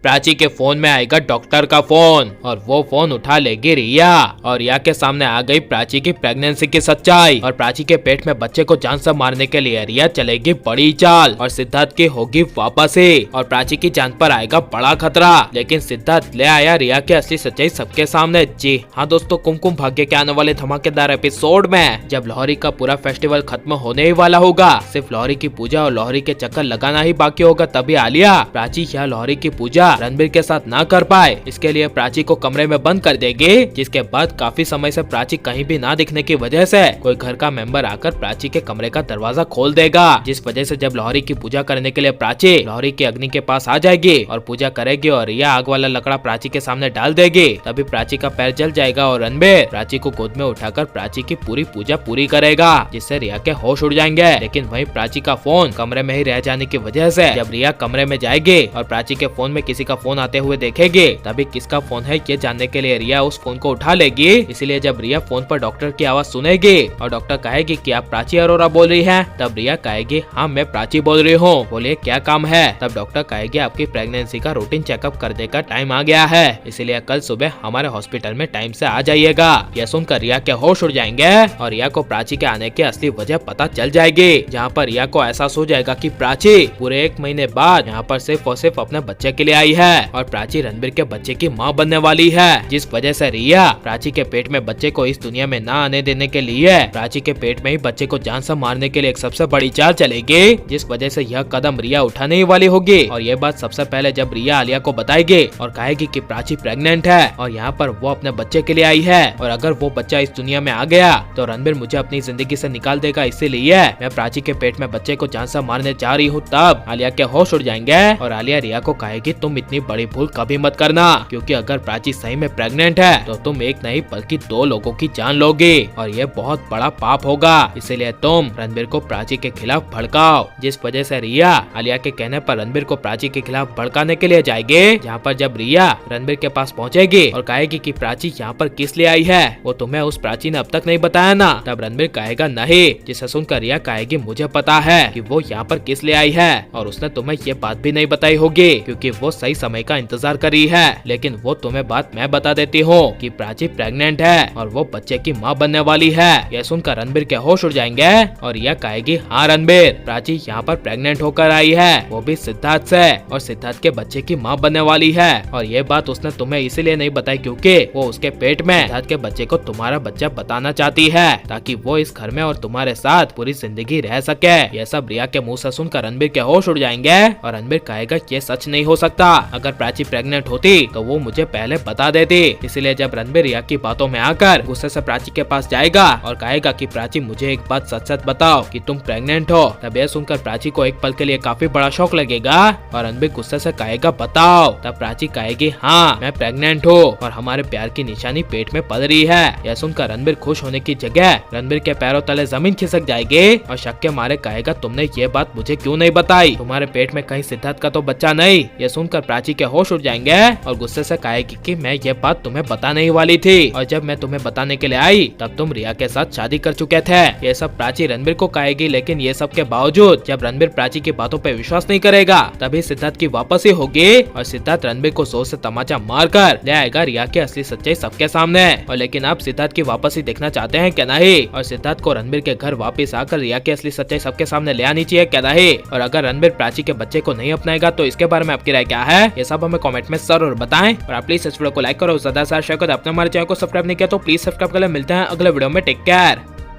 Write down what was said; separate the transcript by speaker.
Speaker 1: प्राची के फोन में आएगा डॉक्टर का फोन और वो फोन उठा लेगी रिया और रिया के सामने आ गई प्राची की प्रेगनेंसी की सच्चाई और प्राची के पेट में बच्चे को जान से मारने के लिए रिया चलेगी बड़ी चाल और सिद्धार्थ की होगी वापसी और प्राची की जान पर आएगा बड़ा खतरा। लेकिन सिद्धार्थ ले आया रिया की असली सच्चाई सबके सामने। जी हाँ दोस्तों, कुमकुम भाग्य के आने वाले धमाकेदार एपिसोड में जब लोहरी का पूरा फेस्टिवल खत्म होने ही वाला होगा, सिर्फ लोहरी की पूजा और लोहरी के चक्कर लगाना ही बाकी होगा, तभी आलिया प्राची या लोहरी की पूजा रणबीर के साथ ना कर पाए इसके लिए प्राची को कमरे में बंद कर देगी। जिसके बाद काफी समय से प्राची कहीं भी ना दिखने की वजह से कोई घर का मेंबर आकर प्राची के कमरे का दरवाजा खोल देगा, जिस वजह से जब लोहरी की पूजा करने के लिए प्राची लोहरी की अग्नि के पास आ जाएगी और पूजा करेगी और रिया आग वाला लकड़ा प्राची के सामने डाल देगी, तभी प्राची का पैर जल जाएगा और रणबीर प्राची को गोद में उठाकर प्राची की पूरी पूजा पूरी करेगा, जिससे रिया के होश उड़ जाएंगे। लेकिन वहीं प्राची का फोन कमरे में ही रह जाने की वजह से जब रिया कमरे में जाएगी और प्राची के फोन में किसी का फोन आते हुए देखेगी, तभी किसका फोन है ये जानने के लिए रिया उस फोन को उठा लेगी। इसलिए जब रिया फोन पर डॉक्टर की आवाज सुनेगी और डॉक्टर कहेगी कि आप प्राची अरोरा बोल रही हैं, तब रिया कहेगी हाँ मैं प्राची बोल रही हूँ, बोलिए क्या काम है। तब डॉक्टर कहेगी आपकी प्रेगनेंसी का रूटीन चेकअप करने का टाइम आ गया है, इसलिए कल सुबह हमारे हॉस्पिटल में टाइम से आ जाइएगा। यह सुनकर रिया के होश उड़ जाएंगे और रिया को प्राची के आने की असली वजह पता चल जाएगी, जहाँ पर रिया को एहसास हो जाएगा कि प्राची पूरे 1 महीने बाद यहाँ पर सिर्फ और सिर्फ अपने बच्चे के लिए आई है और प्राची रणबीर के बच्चे की माँ बनने वाली है, जिस वजह से रिया प्राची के पेट में बच्चे को इस दुनिया में ना आने देने के लिए प्राची के पेट में ही बच्चे को जान से मारने के लिए एक सबसे बड़ी चाल चलेगी, जिस वजह से यह कदम रिया उठाने ही वाली होगी। और ये बात सबसे पहले जब रिया आलिया को बताएगी और कहेगी कि प्राची प्रेग्नेंट है और यहाँ पर वो अपने बच्चे के लिए आई है और अगर वो बच्चा इस दुनिया में आ गया तो रणबीर मुझे अपनी जिंदगी से निकाल देगा, इसीलिए मैं प्राची के पेट में बच्चे को जान से मारने जा रही हूँ। तब आलिया के होश उड़ जाएंगे और आलिया रिया को कहेगी तुम इतनी बड़ी भूल कभी मत करना, क्योंकि अगर प्राची सही में प्रेग्नेंट है तो तुम एक नहीं बल्कि 2 लोगों की जान लोगे और ये बहुत बड़ा पाप होगा, इसीलिए तुम रणबीर को प्राची के खिलाफ भड़काओ। जिस वजह से रिया आलिया के कहने पर रणबीर को प्राची के खिलाफ भड़काने के लिए जाएगी, जहाँ पर जब रिया रणबीर के पास पहुँचेगी और कहेगी कि प्राची यहाँ पर किस लिए आई है, वो तुम्हें उस प्राची ने अब तक नहीं बताया ना, तब रणबीर कहेगा नहीं, जिसे सुनकर रिया कहेगी मुझे पता है कि वो यहाँ पर किस लिए आई है और उसने तुम्हें ये बात भी नहीं बताई होगी क्योंकि वो सही समय का इंतजार कर रही है, लेकिन वो तुम्हें बात मैं बता देती हूँ कि प्राची प्रेग्नेंट है और वो बच्चे की माँ बनने वाली है। यह सुनकर रणबीर के होश उड़ जाएंगे और रिया कहेगी हाँ रणबीर, प्राची यहाँ पर प्रेग्नेंट होकर आई है, वो भी सिद्धार्थ से, और सिद्धार्थ के बच्चे की माँ बनने वाली है और ये बात उसने तुम्हें इसीलिए नहीं बताई क्योंकि वो उसके पेट में सिद्धार्थ के बच्चे को तुम्हारा बच्चा बताना चाहती है ताकि वो इस घर में और तुम्हारे साथ पूरी जिंदगी रह सके। यह सब रिया के मुंह से सुनकर रणबीर के होश उड़ जाएंगे और रणबीर कहेगा ये सच नहीं हो सकता, अगर प्राची प्रेग्नेंट होती तो वो मुझे पहले बता देती। इसीलिए जब रणबीर रिया की बातों में आकर गुस्से से प्राची के पास जाएगा और कहेगा कि प्राची मुझे एक बात सच सच बताओ कि तुम प्रेग्नेंट हो, तब यह सुनकर प्राची को एक पल के लिए काफी बड़ा शौक लगेगा और रणबीर गुस्से से कहेगा बताओ, तब प्राची कहेगी हाँ मैं प्रेग्नेंट हूँ और हमारे प्यार की निशानी पेट में पड़ रही है। यह सुनकर रणबीर खुश होने की जगह रणबीर के पैरों तले जमीन खिसक जाएगी और शक के मारे कहेगा तुमने ये बात मुझे क्यों नहीं बताई, तुम्हारे पेट में कहीं सिद्धार्थ का तो बच्चा नहीं। यह सुनकर प्राची के होश उड़ जाएंगे और गुस्से से कहेगी कि मैं ये बात तुम्हें बताने ही वाली थी और जब मैं तुम्हें बताने के लिए आई तब तुम रिया के साथ शादी कर चुके थे। ये सब प्राची रणबीर को कहेगी, लेकिन ये सब के बावजूद जब रणबीर प्राची की बातों पे विश्वास नहीं करेगा तभी सिद्धार्थ की वापसी होगी और सिद्धार्थ रणबीर को जोर से तमाचा मारकर ले आएगा रिया की असली सच्चाई सबके सामने। और लेकिन आप सिद्धार्थ की वापसी देखना चाहते हैं क्या नहीं, और सिद्धार्थ को रणबीर के घर वापस आकर रिया की असली सच्चाई सबके सामने ले आनी चाहिए क्या नहीं, और अगर रणबीर प्राची के बच्चे को नहीं अपनाएगा तो इसके बारे में आपकी राय क्या है, ये सब हमें कमेंट में जरूर बताएं। और आप प्लीज इस वीडियो को लाइक करो, ज्यादा से ज्यादा शेयर करो। आपने हमारे चैनल को सब्सक्राइब नहीं किया तो प्लीज सब्सक्राइब कर ले। मिलते हैं अगले वीडियो में, टेक केयर।